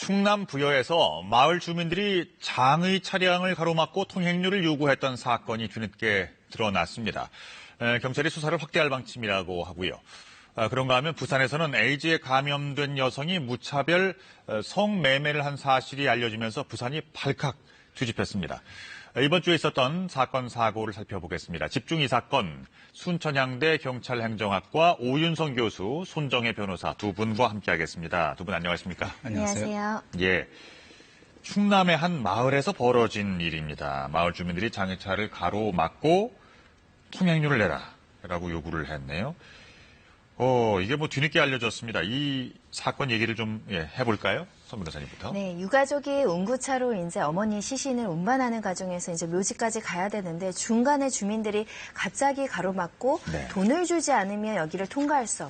충남 부여에서 마을 주민들이 장의 차량을 가로막고 통행료를 요구했던 사건이 뒤늦게 드러났습니다. 경찰이 수사를 확대할 방침이라고 하고요. 그런가 하면 부산에서는 에이즈에 감염된 여성이 무차별 성매매를 한 사실이 알려지면서 부산이 발칵 뒤집혔습니다. 이번 주에 있었던 사건 사고를 살펴보겠습니다. 집중 이 사건 순천향대 경찰행정학과 오윤성 교수, 손정혜 변호사 두 분과 함께하겠습니다. 두 분 안녕하십니까? 안녕하세요. 예, 충남의 한 마을에서 벌어진 일입니다. 마을 주민들이 장애차를 가로막고 통행료를 내라라고 요구를 했네요. 이게 뭐 뒤늦게 알려졌습니다. 이 사건 얘기를 좀 해볼까요? 선 변호사님부터. 네, 유가족이 운구차로 이제 어머니 시신을 운반하는 과정에서 이제 묘지까지 가야 되는데 중간에 주민들이 갑자기 가로막고 돈을 주지 않으면 여기를 통과할 수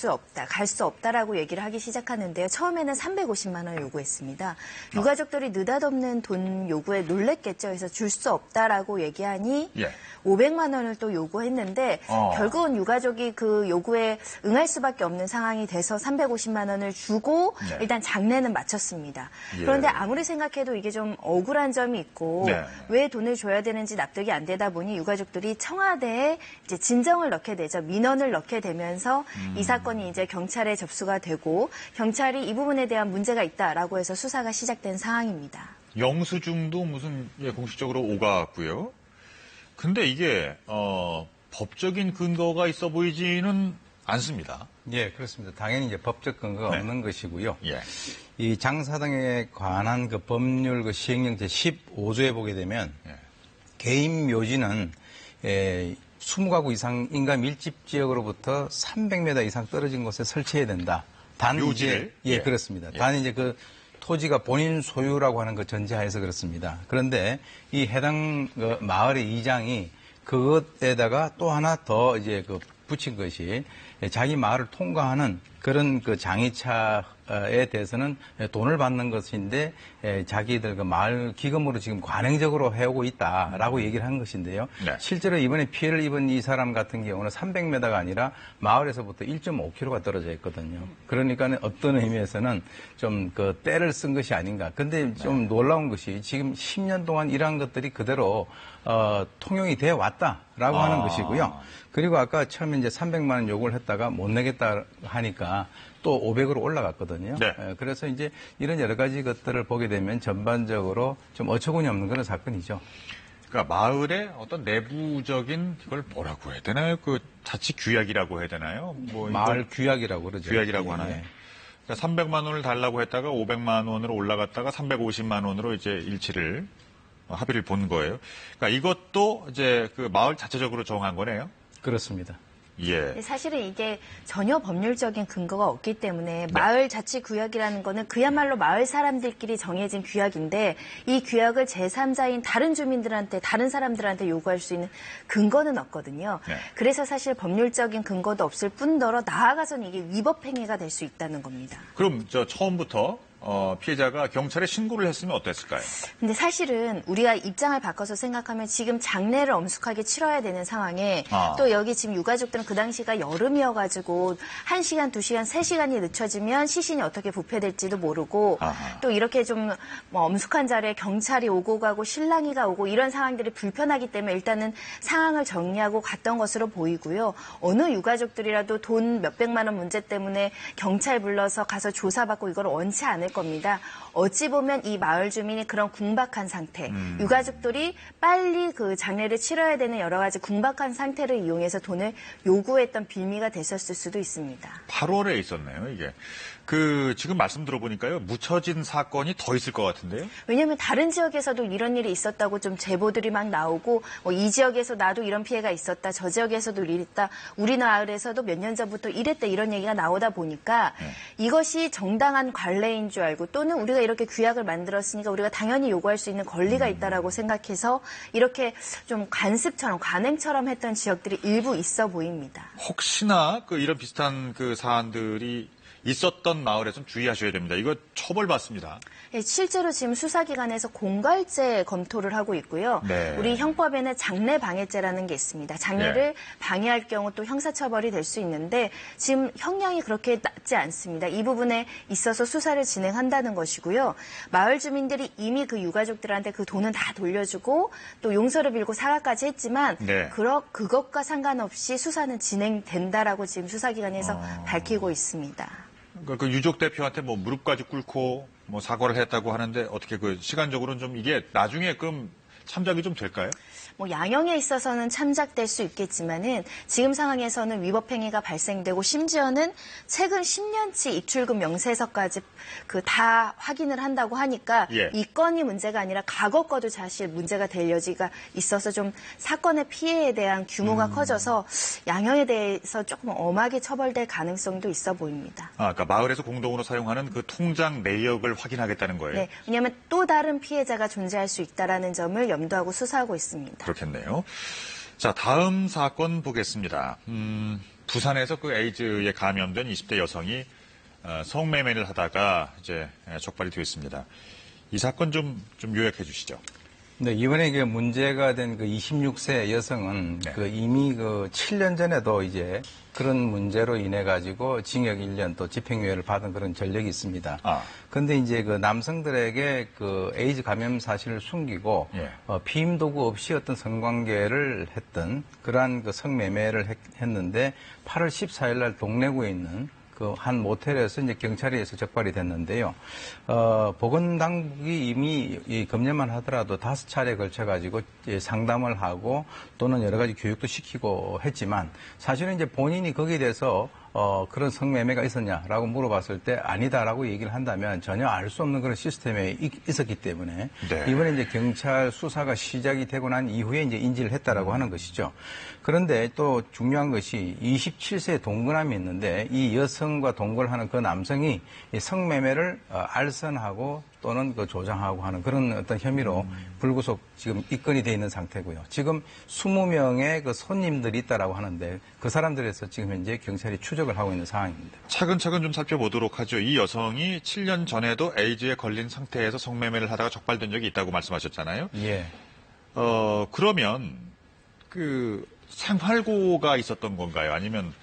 없다, 갈 수 없다라고 얘기를 하기 시작하는데요. 처음에는 350만 원을 요구했습니다. 유가족들이 느닷없는 돈 요구에 놀랬겠죠. 그래서 줄 수 없다라고 얘기하니 500만 원을 또 요구했는데 결국은 유가족이 그 요구에 응할 수밖에 없는 상황이 돼서 350만 원을 주고 일단 장례는 마쳤습니다. 그런데 아무리 생각해도 이게 좀 억울한 점이 있고 왜 돈을 줘야 되는지 납득이 안 되다 보니 유가족들이 청와대에 이제 진정을 넣게 되죠. 민원을 넣게 되면서 이 사건이 이제 경찰에 접수가 되고 경찰이 이 부분에 대한 문제가 있다라고 해서 수사가 시작된 상황입니다. 영수증도 무슨 공식적으로 오갔고요. 근데 이게 법적인 근거가 있어 보이지는 않습니다. 예, 그렇습니다. 당연히 이제 법적 근거가 없는 것이고요. 예. 이 장사 등에 관한 그 법률 그 시행령 제15조에 보게 되면 개인 묘지는 20가구 이상 인가 밀집 지역으로부터 300m 이상 떨어진 곳에 설치해야 된다. 단 묘지를? 이제 그렇습니다. 단 이제 그 토지가 본인 소유라고 하는 그 전제하에서 그렇습니다. 그런데 이 해당 그 마을의 이장이 그것에다가 또 하나 더 이제 그 붙인 것이 자기 마을을 통과하는 그런 그 장애차에 대해서는 돈을 받는 것인데 자기들 그 마을 기금으로 지금 관행적으로 해오고 있다라고 얘기를 한 것인데요. 실제로 이번에 피해를 입은 이 사람 같은 경우는 300m가 아니라 마을에서부터 1.5km가 떨어져 있거든요. 그러니까 어떤 의미에서는 좀 그 때를 쓴 것이 아닌가. 근데 좀 놀라운 것이 지금 10년 동안 일한 것들이 그대로 통용이 되어 왔다라고 하는 것이고요. 그리고 아까 처음에 이제 300만 원 요구를 했다가 못 내겠다 하니까 또 500으로 올라갔거든요. 그래서 이제 이런 여러 가지 것들을 보게 되면 전반적으로 좀 어처구니 없는 그런 사건이죠. 그러니까 마을의 어떤 내부적인 이걸 뭐라고 해야 되나요? 그 자치 규약이라고 해야 되나요? 뭐 마을 규약이라고 그러죠. 규약이라고 하나요? 그러니까 300만 원을 달라고 했다가 500만 원으로 올라갔다가 350만 원으로 이제 일치를 합의를 본 거예요. 그러니까 이것도 이제 그 마을 자체적으로 정한 거네요. 그렇습니다. 예. 사실은 이게 전혀 법률적인 근거가 없기 때문에 마을 자치구역이라는 거는 그야말로 마을 사람들끼리 정해진 규약인데 이 규약을 제3자인 다른 주민들한테 다른 사람들한테 요구할 수 있는 근거는 없거든요. 그래서 사실 법률적인 근거도 없을 뿐더러 나아가서는 이게 위법 행위가 될 수 있다는 겁니다. 그럼 처음부터 피해자가 경찰에 신고를 했으면 어땠을까요? 근데 사실은 우리가 입장을 바꿔서 생각하면 지금 장례를 엄숙하게 치러야 되는 상황에 또 여기 지금 유가족들은 그 당시가 여름이어가지고 1시간, 2시간, 3시간이 늦춰지면 시신이 어떻게 부패될지도 모르고 또 이렇게 좀 엄숙한 자리에 경찰이 오고 가고 신랑이가 오고 이런 상황들이 불편하기 때문에 일단은 상황을 정리하고 갔던 것으로 보이고요. 어느 유가족들이라도 돈 몇백만 원 문제 때문에 경찰 불러서 가서 조사받고 이걸 원치 않을 겁니다. 어찌 보면 이 마을 주민이 그런 궁박한 상태, 유가족들이 빨리 그 장례를 치러야 되는 여러 가지 궁박한 상태를 이용해서 돈을 요구했던 빌미가 됐었을 수도 있습니다. 8월에 있었네요, 이게. 지금 말씀 들어보니까요, 묻혀진 사건이 더 있을 것 같은데요? 왜냐하면 다른 지역에서도 이런 일이 있었다고 좀 제보들이 막 나오고, 이 지역에서 나도 이런 피해가 있었다, 저 지역에서도 이랬다, 우리 마을에서도 몇 년 전부터 이랬다, 이런 얘기가 나오다 보니까 이것이 정당한 관례인 줄 알고 또는 우리가 이렇게 규약을 만들었으니까 우리가 당연히 요구할 수 있는 권리가 있다라고 생각해서 이렇게 좀 관습처럼, 관행처럼 했던 지역들이 일부 있어 보입니다. 혹시나 이런 비슷한 사안들이 있었던 마을에 좀 주의하셔야 됩니다. 이거 처벌받습니다. 예, 실제로 지금 수사기관에서 공갈죄 검토를 하고 있고요. 네. 우리 형법에는 장례방해죄라는 게 있습니다. 장례를 방해할 경우 또 형사처벌이 될 수 있는데 지금 형량이 그렇게 낮지 않습니다. 이 부분에 있어서 수사를 진행한다는 것이고요. 마을 주민들이 이미 그 유가족들한테 그 돈은 다 돌려주고 또 용서를 빌고 사과까지 했지만 네. 그것과 상관없이 수사는 진행된다라고 지금 수사기관에서 밝히고 있습니다. 그 유족 대표한테 뭐 무릎까지 꿇고 뭐 사과를 했다고 하는데 어떻게 그 시간적으로는 좀 이게 나중에 그럼 참작이 좀 될까요? 뭐 양형에 있어서는 참작될 수 있겠지만은 지금 상황에서는 위법행위가 발생되고 심지어는 최근 10년치 입출금 명세서까지 그 다 확인을 한다고 하니까 예. 이 건이 문제가 아니라 과거 거도 사실 문제가 될 여지가 있어서 좀 사건의 피해에 대한 규모가 커져서 양형에 대해서 조금 엄하게 처벌될 가능성도 있어 보입니다. 그러니까 마을에서 공동으로 사용하는 그 통장 내역을 확인하겠다는 거예요. 네, 왜냐하면 또 다른 피해자가 존재할 수 있다라는 점을 염두하고 수사하고 있습니다. 그렇겠네요. 자, 다음 사건 보겠습니다. 부산에서 그 에이즈에 감염된 20대 여성이 성매매를 하다가 이제 적발이 되었습니다. 이 사건 좀 요약해 주시죠. 네, 이번에 그 문제가 된 그 26세 여성은 네. 그 이미 그 7년 전에도 이제 그런 문제로 인해 가지고 징역 1년 또 집행유예를 받은 그런 전력이 있습니다. 그런데 이제 그 남성들에게 그 에이즈 감염 사실을 숨기고 예. 피임 도구 없이 어떤 성관계를 했던 그러한 그 성매매를 했는데 8월 14일 날 동래구에 있는 그 한 모텔에서 이제 경찰에 의해서 적발이 됐는데요. 보건당국이 이미 이 검열만 하더라도 5차례에 걸쳐가지고 상담을 하고 또는 여러 가지 교육도 시키고 했지만 사실은 이제 본인이 거기에 대해서 그런 성매매가 있었냐라고 물어봤을 때 아니다라고 얘기를 한다면 전혀 알 수 없는 그런 시스템에 있었기 때문에 네. 이번에 이제 경찰 수사가 시작이 되고 난 이후에 이제 인지를 했다라고 하는 것이죠. 그런데 또 중요한 것이 27세 동거남이 있는데 이 여성과 동거를 하는 그 남성이 이 성매매를 알선하고 또는 그 조장하고 하는 그런 어떤 혐의로 불구속 지금 입건이 돼 있는 상태고요. 지금 20명의 그 손님들이 있다라고 하는데 그 사람들에서 지금 현재 경찰이 추적을 하고 있는 상황입니다. 차근차근 좀 살펴보도록 하죠. 이 여성이 7년 전에도 에이즈에 걸린 상태에서 성매매를 하다가 적발된 적이 있다고 말씀하셨잖아요. 예. 그러면 그 생활고가 있었던 건가요? 아니면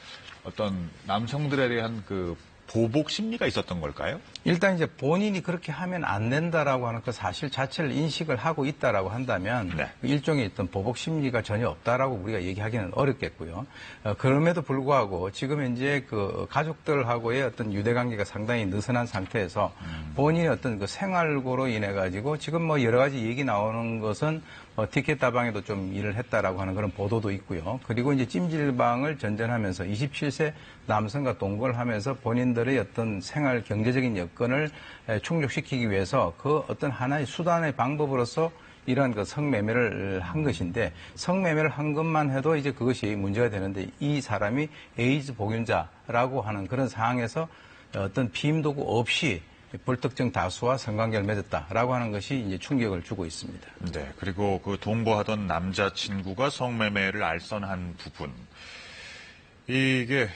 어떤 남성들에 대한 그 보복 심리가 있었던 걸까요? 일단 이제 본인이 그렇게 하면 안 된다라고 하는 그 사실 자체를 인식을 하고 있다라고 한다면 네. 일종의 어떤 보복 심리가 전혀 없다라고 우리가 얘기하기는 어렵겠고요. 그럼에도 불구하고 지금 현재 그 가족들하고의 어떤 유대 관계가 상당히 느슨한 상태에서 본인의 어떤 그 생활고로 인해 가지고 지금 뭐 여러 가지 얘기 나오는 것은 티켓 다방에도 좀 일을 했다라고 하는 그런 보도도 있고요. 그리고 이제 찜질방을 전전하면서 27세 남성과 동거를 하면서 본인들의 어떤 생활 경제적인 여건을 충족시키기 위해서 그 어떤 하나의 수단의 방법으로서 이러한 그 성매매를 한 것인데 성매매를 한 것만 해도 이제 그것이 문제가 되는데 이 사람이 에이즈 복균자라고 하는 그런 상황에서 어떤 피임 도구 없이 불특정 다수와 성관계를 맺었다라고 하는 것이 이제 충격을 주고 있습니다. 네. 그리고 그 동거하던 남자친구가 성매매를 알선한 부분. 이걸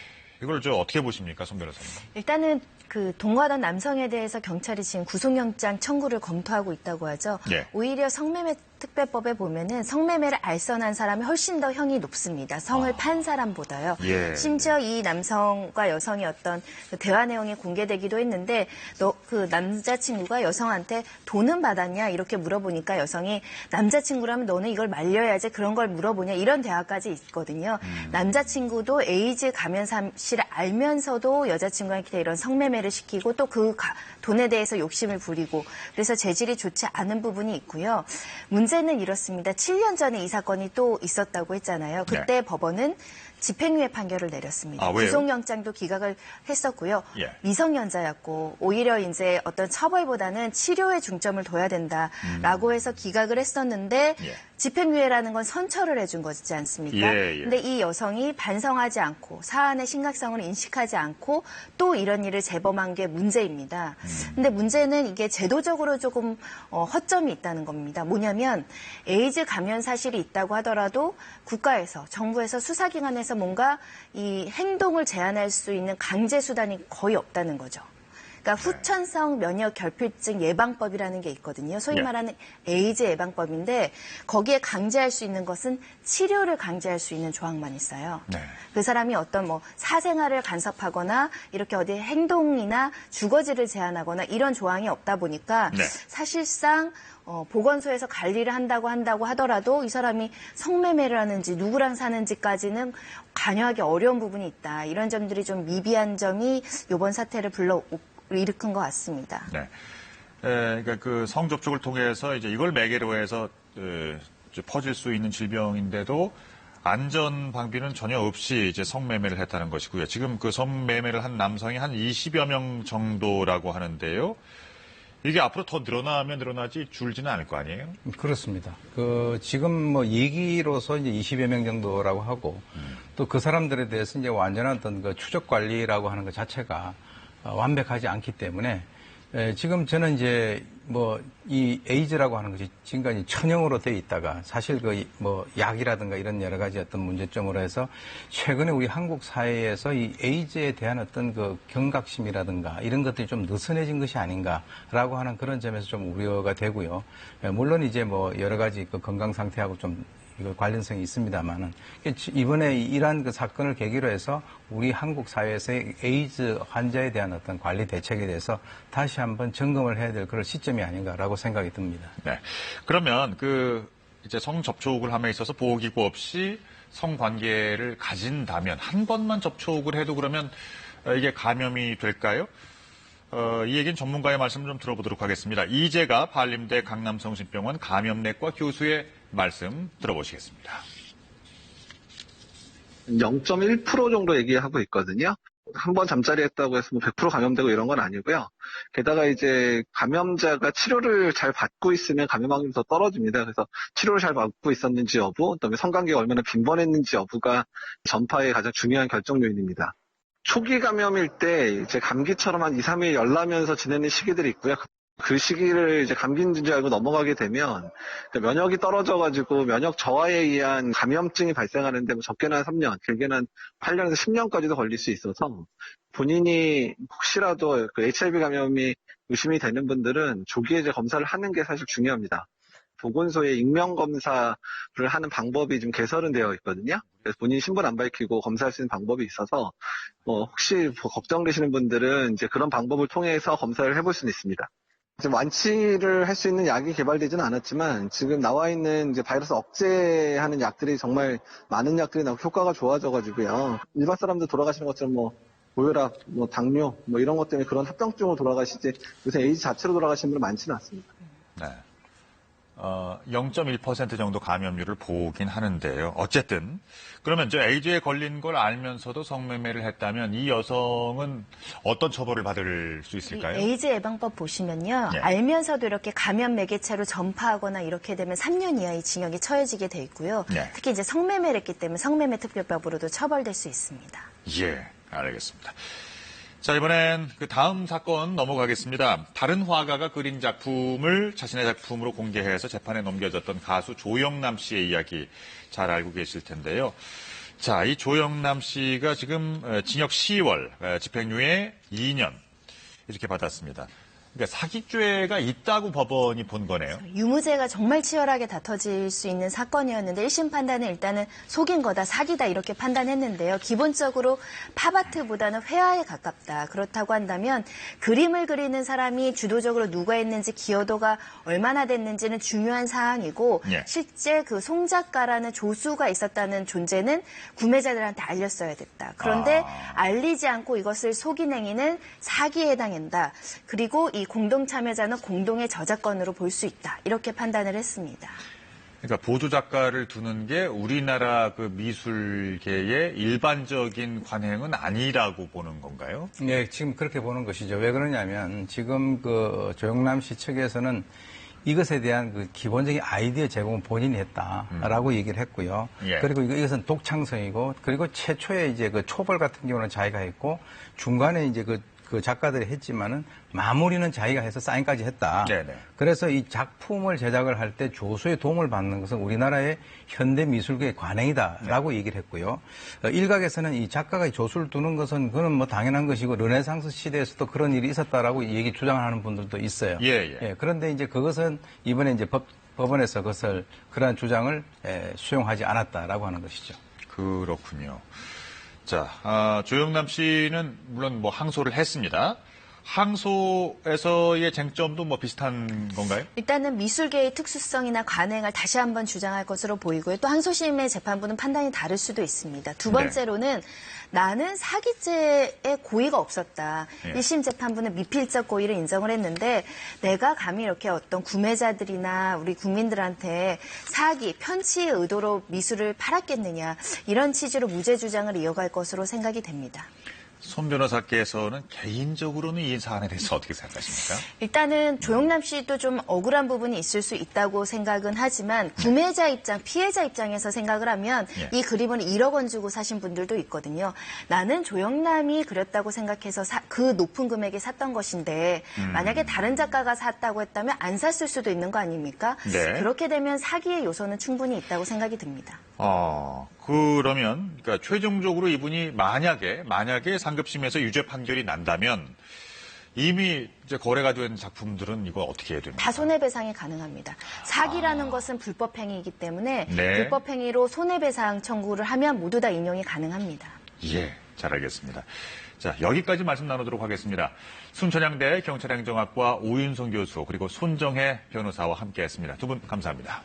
어떻게 보십니까, 송 변호사님? 일단은 그 동거하던 남성에 대해서 경찰이 지금 구속영장 청구를 검토하고 있다고 하죠. 예. 오히려 성매매 특별법에 보면은 성매매를 알선한 사람이 훨씬 더 형이 높습니다. 성을 판 사람보다요. 예. 심지어 이 남성과 여성의 어떤 그 대화 내용이 공개되기도 했는데 너 그 남자친구가 여성한테 돈은 받았냐 이렇게 물어보니까 여성이 남자친구라면 너는 이걸 말려야지 그런 걸 물어보냐 이런 대화까지 있거든요. 남자친구도 에이즈 감염 사실을 알면서도 여자친구한테 이런 성매매를 시키고 또 그 돈에 대해서 욕심을 부리고 그래서 재질이 좋지 않은 부분이 있고요. 문제는 이렇습니다. 7년 전에 이 사건이 또 있었다고 했잖아요. 그때 네. 법원은 집행유예 판결을 내렸습니다. 왜요? 구속영장도 기각을 했었고요. 예. 미성년자였고 오히려 이제 어떤 처벌보다는 치료에 중점을 둬야 된다라고 해서 기각을 했었는데 예. 집행유예라는 건 선처를 해준 거지 않습니까? 예, 예. 근데 이 여성이 반성하지 않고 사안의 심각성을 인식하지 않고 또 이런 일을 재범한 게 문제입니다. 근데 문제는 이게 제도적으로 조금 허점이 있다는 겁니다. 뭐냐면 에이즈 감염 사실이 있다고 하더라도 국가에서 정부에서 수사기관에서 뭔가 이 행동을 제한할 수 있는 강제 수단이 거의 없다는 거죠. 그러니까 후천성 면역 결핍증 예방법이라는 게 있거든요. 소위 네. 말하는 에이즈 예방법인데 거기에 강제할 수 있는 것은 치료를 강제할 수 있는 조항만 있어요. 네. 그 사람이 어떤 뭐 사생활을 간섭하거나 이렇게 어디 행동이나 주거지를 제한하거나 이런 조항이 없다 보니까 네. 사실상 보건소에서 관리를 한다고 하더라도 이 사람이 성매매를 하는지 누구랑 사는지까지는 관여하기 어려운 부분이 있다. 이런 점들이 좀 미비한 점이 이번 사태를 일으킨 것 같습니다. 네. 그러니까 그 성접촉을 통해서 이제 이걸 매개로 해서 이제 퍼질 수 있는 질병인데도 안전 방비는 전혀 없이 이제 성매매를 했다는 것이고요. 지금 그 성매매를 한 남성이 한 20여 명 정도라고 하는데요. 이게 앞으로 더 늘어나면 늘어나지 줄지는 않을 거 아니에요? 그렇습니다. 지금 뭐 얘기로서 이제 20여 명 정도라고 하고 또 그 사람들에 대해서 이제 완전한 어떤 그 추적 관리라고 하는 것 자체가 완벽하지 않기 때문에 지금 저는 이제 뭐 이 에이즈라고 하는 것이 지금까지 천형으로 돼 있다가 사실 그 뭐 약이라든가 이런 여러 가지 어떤 문제점으로 해서 최근에 우리 한국 사회에서 이 에이즈에 대한 어떤 그 경각심이라든가 이런 것들이 좀 느슨해진 것이 아닌가라고 하는 그런 점에서 좀 우려가 되고요. 물론 이제 뭐 여러 가지 그 건강 상태하고 좀 이거 관련성이 있습니다만은 이번에 이러한 그 사건을 계기로 해서 우리 한국 사회에서의 에이즈 환자에 대한 어떤 관리 대책에 대해서 다시 한번 점검을 해야 될 그런 시점이 아닌가라고 생각이 듭니다. 네. 그러면 이제 성접촉을 함에 있어서 보호기구 없이 성관계를 가진다면 한 번만 접촉을 해도 그러면 이게 감염이 될까요? 이 얘기는 전문가의 말씀을 좀 들어보도록 하겠습니다. 이재가 한림대 강남성심병원 감염내과 교수의 말씀 들어보시겠습니다. 0.1% 정도 얘기하고 있거든요. 한 번 잠자리 했다고 해서 뭐 100% 감염되고 이런 건 아니고요. 게다가 이제 감염자가 치료를 잘 받고 있으면 감염 확률이 더 떨어집니다. 그래서 치료를 잘 받고 있었는지 여부, 그다음에 성관계가 얼마나 빈번했는지 여부가 전파의 가장 중요한 결정 요인입니다. 초기 감염일 때 이제 감기처럼 한 2, 3일 열나면서 지내는 시기들이 있고요. 그 시기를 이제 감기인 줄 알고 넘어가게 되면 면역이 떨어져가지고 면역 저하에 의한 감염증이 발생하는데 뭐 적게는 한 3년, 길게는 한 8년에서 10년까지도 걸릴 수 있어서 본인이 혹시라도 그 HIV 감염이 의심이 되는 분들은 조기에 이제 검사를 하는 게 사실 중요합니다. 보건소에 익명검사를 하는 방법이 좀 개설은 되어 있거든요. 그래서 본인 신분 안 밝히고 검사할 수 있는 방법이 있어서 혹시 걱정되시는 분들은 이제 그런 방법을 통해서 검사를 해볼 수는 있습니다. 지금 완치를 할 수 있는 약이 개발되지는 않았지만 지금 나와 있는 이제 바이러스 억제하는 약들이 정말 많은 약들이 나오고 효과가 좋아져가지고요. 일반 사람들 돌아가시는 것처럼 뭐 고혈압, 뭐 당뇨, 뭐 이런 것 때문에 그런 합병증으로 돌아가시지 요새 에이즈 자체로 돌아가시는 분은 많지는 않습니다. 네. 0.1% 정도 감염률을 보긴 하는데요. 어쨌든 그러면 저 에이즈에 걸린 걸 알면서도 성매매를 했다면 이 여성은 어떤 처벌을 받을 수 있을까요? 에이즈 예방법 보시면요. 예. 알면서도 이렇게 감염 매개체로 전파하거나 이렇게 되면 3년 이하의 징역이 처해지게 돼 있고요. 예. 특히 이제 성매매를 했기 때문에 성매매 특별법으로도 처벌될 수 있습니다. 예, 알겠습니다. 자, 이번엔 그 다음 사건 넘어가겠습니다. 다른 화가가 그린 작품을 자신의 작품으로 공개해서 재판에 넘겨졌던 가수 조영남 씨의 이야기 잘 알고 계실 텐데요. 자, 이 조영남 씨가 지금 징역 10월, 집행유예 2년 이렇게 받았습니다. 그러니까 사기죄가 있다고 법원이 본 거네요. 유무죄가 정말 치열하게 다퉈질 수 있는 사건이었는데 1심 판단은 일단은 속인 거다, 사기다 이렇게 판단했는데요. 기본적으로 팝아트보다는 회화에 가깝다. 그렇다고 한다면 그림을 그리는 사람이 주도적으로 누가 했는지 기여도가 얼마나 됐는지는 중요한 사항이고 예. 실제 그 송작가라는 조수가 있었다는 존재는 구매자들한테 알렸어야 됐다. 그런데 알리지 않고 이것을 속인 행위는 사기에 해당한다. 그리고 이 공동 참여자는 공동의 저작권으로 볼 수 있다. 이렇게 판단을 했습니다. 그러니까 보조 작가를 두는 게 우리나라 그 미술계의 일반적인 관행은 아니라고 보는 건가요? 네, 지금 그렇게 보는 것이죠. 왜 그러냐면 지금 그 조영남 씨 측에서는 이것에 대한 그 기본적인 아이디어 제공은 본인이 했다라고 얘기를 했고요. 예. 그리고 이것은 독창성이고, 그리고 최초에 이제 그 초벌 같은 경우는 자기가 했고, 중간에 이제 그 작가들이 했지만은 마무리는 자기가 해서 사인까지 했다. 네네. 그래서 이 작품을 제작을 할 때 조수의 도움을 받는 것은 우리나라의 현대 미술계의 관행이다라고 얘기를 했고요. 일각에서는 이 작가가 조수를 두는 것은 그건 뭐 당연한 것이고 르네상스 시대에서도 그런 일이 있었다라고 얘기 주장하는 분들도 있어요. 예. 그런데 이제 그것은 이번에 이제 법원에서 그러한 주장을 수용하지 않았다라고 하는 것이죠. 그렇군요. 자, 조영남 씨는 물론 뭐 항소를 했습니다. 항소에서의 쟁점도 뭐 비슷한 건가요? 일단은 미술계의 특수성이나 관행을 다시 한번 주장할 것으로 보이고요. 또 항소심의 재판부는 판단이 다를 수도 있습니다. 두 번째로는 나는 사기죄의 고의가 없었다. 예. 1심 재판부는 미필적 고의를 인정을 했는데 내가 감히 이렇게 어떤 구매자들이나 우리 국민들한테 사기, 편취의 의도로 미술을 팔았겠느냐. 이런 취지로 무죄 주장을 이어갈 것으로 생각이 됩니다. 손 변호사께서는 개인적으로는 이 사안에 대해서 어떻게 생각하십니까? 일단은 조영남 씨도 좀 억울한 부분이 있을 수 있다고 생각은 하지만 구매자 입장, 피해자 입장에서 생각을 하면 예. 이 그림을 1억 원 주고 사신 분들도 있거든요. 나는 조영남이 그렸다고 생각해서 그 높은 금액에 샀던 것인데 만약에 다른 작가가 샀다고 했다면 안 샀을 수도 있는 거 아닙니까? 네. 그렇게 되면 사기의 요소는 충분히 있다고 생각이 듭니다. 그러면 그러니까 최종적으로 이분이 만약에 상급심에서 유죄 판결이 난다면 이미 이제 거래가 된 작품들은 이거 어떻게 해야 됩니까? 다 손해배상이 가능합니다. 사기라는 것은 불법행위이기 때문에 네. 불법행위로 손해배상 청구를 하면 모두 다 인용이 가능합니다. 예, 잘 알겠습니다. 자, 여기까지 말씀 나누도록 하겠습니다. 순천향대 경찰행정학과 오윤성 교수 그리고 손정혜 변호사와 함께했습니다. 두 분 감사합니다.